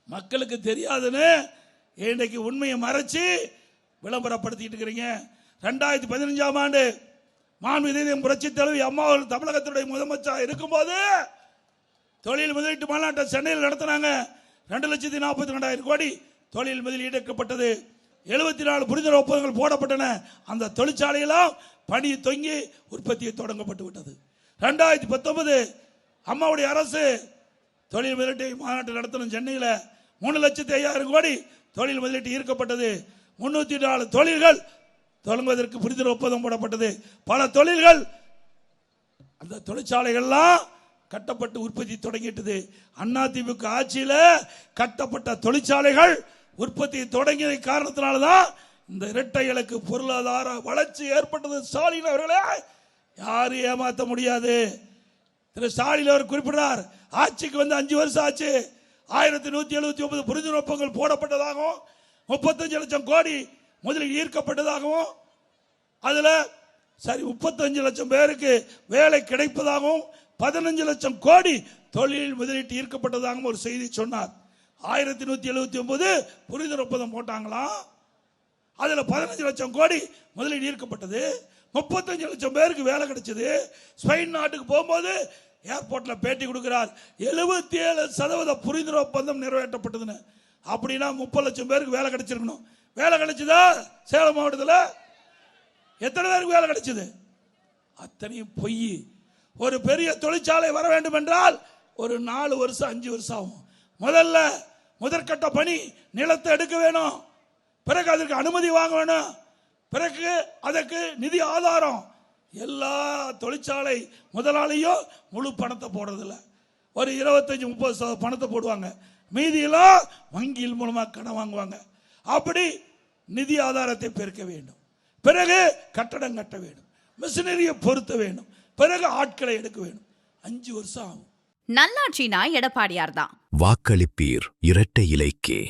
மக்களுக்கு தெரியாதுன்னு இன்றைக்கு உண்மையை மறைச்சு விளம்பரப்படுத்திட்டு இருக்கிறீங்க. 2015ஆம் ஆண்டு மாண்புமிகு புரட்சி தலைவி அம்மா அவர்கள் தமிழகத்துடைய முதலமைச்சர் இருக்கும்போது தொழில் முதலீட்டு மாநாட்டை சென்னையில் நடத்தினாங்க. 2,42,000 கோடி தொழில் முதலீடு எடுக்கப்பட்டது. 74 புரிந்துணர்வு ஒப்பந்தங்கள் போடப்பட்டன. அந்த தொழிற்சாலையெல்லாம் பணி தொங்கி உற்பத்தியை தொடங்கப்பட்டு விட்டது. 2019 அம்மாவுடைய அரசு தொழில் முதலீட்டு மாநாட்டை நடத்தணும். சென்னையில் 3,05,000 கோடி தொழில் முதலீட்டு ஈர்க்கப்பட்டது. 304 தொழில்கள் தொடங்குவதற்கு புரிந்துணர்வு ஒப்பந்தம் போடப்பட்டது. பல தொழில்கள் அந்த தொழிற்சாலைகள்லாம் கட்டப்பட்டு உற்பத்தி தொடங்கிட்டது. அதிமுக ஆட்சியில் கட்டப்பட்ட தொழிற்சாலைகள் உற்பத்தி தொடங்கிய காரணத்தினால்தான் இந்த இரட்டை இலக்கு பொருளாதார வளர்ச்சி ஏற்பட்டது. ஸ்டாலின் அவர்களே யாரும் ஏமாற்ற முடியாது. திரு ஸ்டாலின் அவர் குறிப்பிட்டார், ஆட்சிக்கு வந்து 5 வருஷம் ஆச்சு, 1179 புரிந்துணர்வு ஒப்பந்தங்கள் போடப்பட்டதாகவும் 35 லட்சம் கோடி முதலில் ஈர்க்கப்பட்டதாகவும் அதுல 35 லட்சம் பேருக்கு வேலை கிடைப்பதாகவும் 15 லட்சம் கோடி தொழில் முதலீட்டு ஈர்க்கப்பட்டதாகவும் ஒரு செய்தி சொன்னார். 1179 புரிந்துணர்வு ஒப்பந்தம் போட்டாங்களாம். அதுல 15 லட்சம் கோடி முதலீடு ஈர்க்கப்பட்டது. 35 லட்சம் பேருக்கு வேலை கிடைச்சது. ஸ்பெயின் நாட்டுக்கு போகும்போது ஏர்போர்ட்ல பேட்டி கொடுக்கிறார், 77% புரிந்துணர்வு ஒப்பந்தம் நிறைவேற்றப்பட்டதுன்னு. அப்படின்னா 30 லட்சம் பேருக்கு வேலை கிடைச்சிருக்கணும். வேலை கிடைச்சதா? சேலம் மாவட்டத்தில் எத்தனை பேருக்கு வேலை கிடைச்சது? அத்தனையும் பொய். ஒரு பெரிய தொழிற்சாலை வர வேண்டும் என்றால் ஒரு 4 வருஷம் 5 வருஷம் ஆகும். முதற்கட்ட பணி நிலத்தை எடுக்க வேணும், பிறகு அதற்கு அனுமதி வாங்க வேணும், பிறகு அதற்கு நிதி ஆதாரம். எல்லா தொழிற்சாலை முதலாளியும் முழு பணத்தை போடுறதில்ல, ஒரு 25-30% பணத்தை போடுவாங்க, மீதியெல்லாம் வங்கியில் மூலமாக கடன் வாங்குவாங்க. அப்படி நிதி ஆதாரத்தை பெருக்க வேண்டும், பிறகு கட்டடம் கட்ட வேண்டும், மிஷினரியை பொருத்த வேண்டும், பிறகு ஆட்களை எடுக்க வேண்டும். 5 வருஷம் ஆகும். நல்லாட்சினா எடப்பாடியார் தான். வாக்களிப்பீர் இரட்டை இலைக்கே.